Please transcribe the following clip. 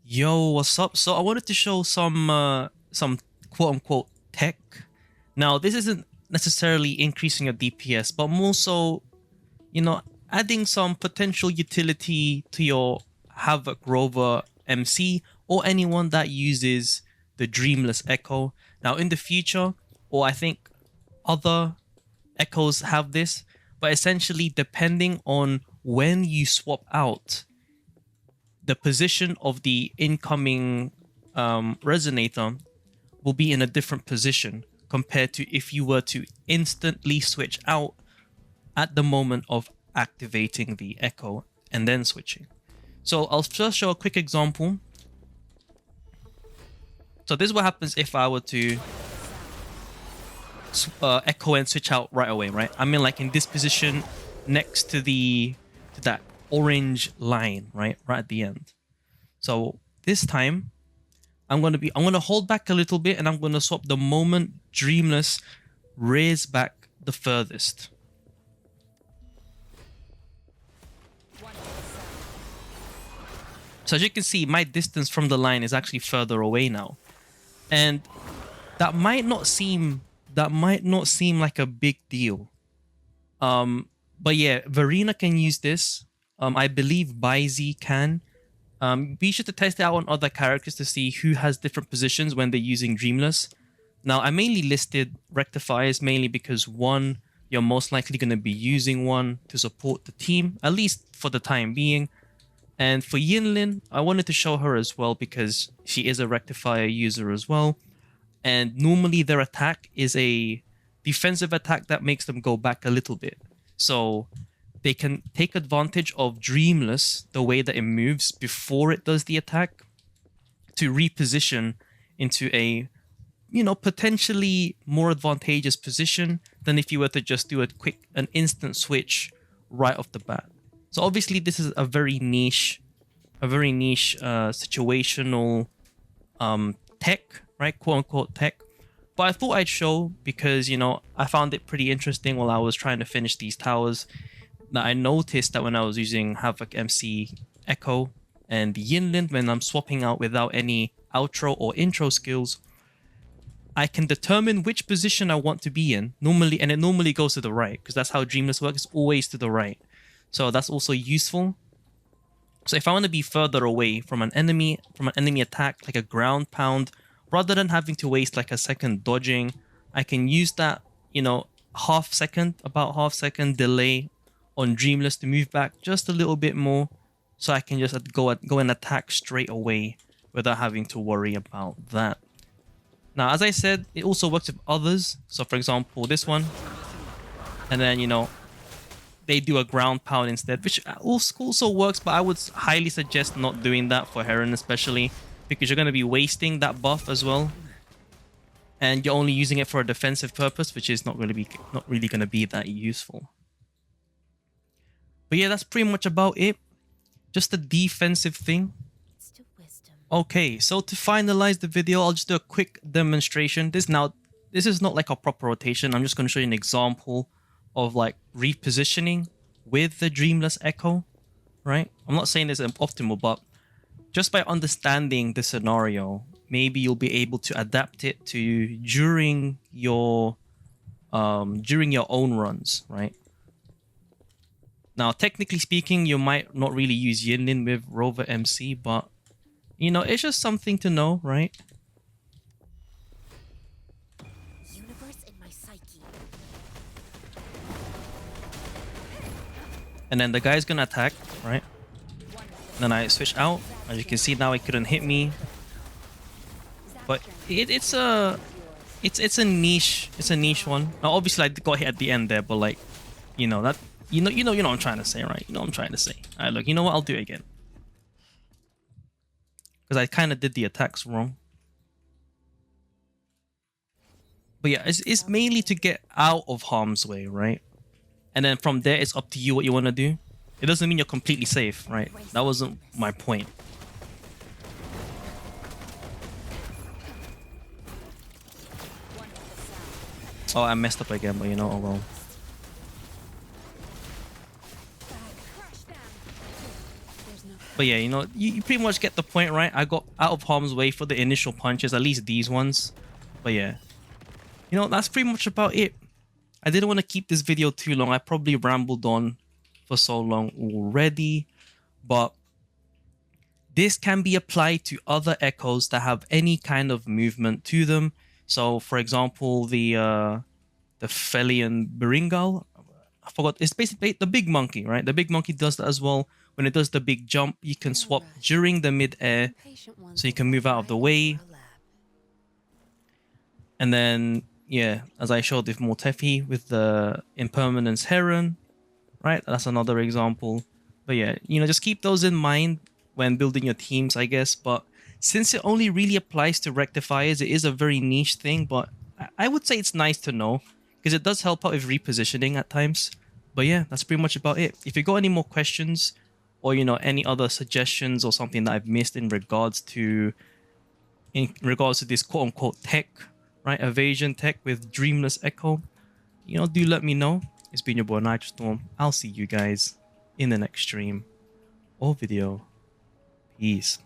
Yo, what's up? So I wanted to show some quote unquote tech. Now, this isn't necessarily increasing your DPS, but more so, adding some potential utility to your Havoc Rover MC or anyone that uses the Dreamless Echo. Now, in the future, or I think other Echoes have this, but essentially depending on when you swap out the position of the incoming resonator will be in a different position compared to if you were to instantly switch out at the moment of activating the echo and then switching. So I'll first show a quick example. So this is what happens if I were to echo and switch out right away, right? I mean, like in this position next to that orange line, right at the end. So this time I'm gonna hold back a little bit and I'm gonna swap the moment Dreamless rears back the furthest. So as you can see, my distance from the line is actually further away now, and that might not seem like a big deal. But yeah, Verena can use this. I believe Baizi can. Be sure to test it out on other characters to see who has different positions when they're using Dreamless. Now, I mainly listed rectifiers mainly because one, you're most likely going to be using one to support the team, at least for the time being. And for Yinlin, I wanted to show her as well because she is a rectifier user as well. And normally their attack is a defensive attack that makes them go back a little bit. So they can take advantage of Dreamless, the way that it moves before it does the attack, to reposition into a, potentially more advantageous position than if you were to just do an instant switch right off the bat. So obviously this is a very niche situational tech, right? Quote unquote tech. But I thought I'd show because, I found it pretty interesting while I was trying to finish these towers. That I noticed that when I was using Havoc MC Echo and Yinlin, when I'm swapping out without any outro or intro skills, I can determine which position I want to be in normally, and it normally goes to the right because that's how Dreamless works. It's always to the right. So that's also useful. So if I want to be further away from an enemy attack, like a ground pound, rather than having to waste like a second dodging, I can use that, about half second delay on Dreamless to move back just a little bit more, so I can just go and attack straight away without having to worry about that. Now, as I said, it also works with others. So for example, this one, and then, they do a ground pound instead, which also works, but I would highly suggest not doing that for Heron especially, because you're going to be wasting that buff as well. And you're only using it for a defensive purpose, which is not really going to be that useful. But yeah, that's pretty much about it. Just a defensive thing. Okay, so to finalize the video, I'll just do a quick demonstration. This is not like a proper rotation. I'm just going to show you an example of like repositioning with the Dreamless Echo, right? I'm not saying it's optimal, but just by understanding the scenario, maybe you'll be able to adapt it to during your own runs, right? Now, technically speaking, you might not really use Yinlin with Rover MC, but it's just something to know, right? Universe in my psyche. And then the guy's gonna attack, right? Then I switch out. As you can see now, he couldn't hit me. But it's a niche one. Now, obviously, I got hit at the end there, but like, that. You know what I'm trying to say, right? You know what I'm trying to say. All right, look, you know what? I'll do it again. Because I kind of did the attacks wrong. But yeah, it's mainly to get out of harm's way, right? And then from there, it's up to you what you want to do. It doesn't mean you're completely safe, right? That wasn't my point. Oh, I messed up again, but oh well. But But yeah, you know, you pretty much get the point, right? I got out of harm's way for the initial punches, at least these ones. But yeah, you know, that's pretty much about it. I didn't want to keep this video too long. I probably rambled on for so long already, but this can be applied to other echoes that have any kind of movement to them. So, for example, the Felian Beringal, I forgot. It's basically the big monkey, right? The big monkey does that as well. When it does the big jump, you can swap during the mid-air, so you can move out of the way. And then, yeah, as I showed with Mortefi with the Impermanence Heron, right? That's another example. But yeah, you know, just keep those in mind when building your teams, I guess. But since it only really applies to rectifiers, it is a very niche thing, but I would say it's nice to know because it does help out with repositioning at times. But yeah, that's pretty much about it. If you got any more questions or, you know, any other suggestions or something that I've missed in regards to this quote unquote tech, right? Evasion tech with Dreamless Echo, you know, do let me know. It's been your boy Nitrostorm. I'll see you guys in the next stream or video. Peace.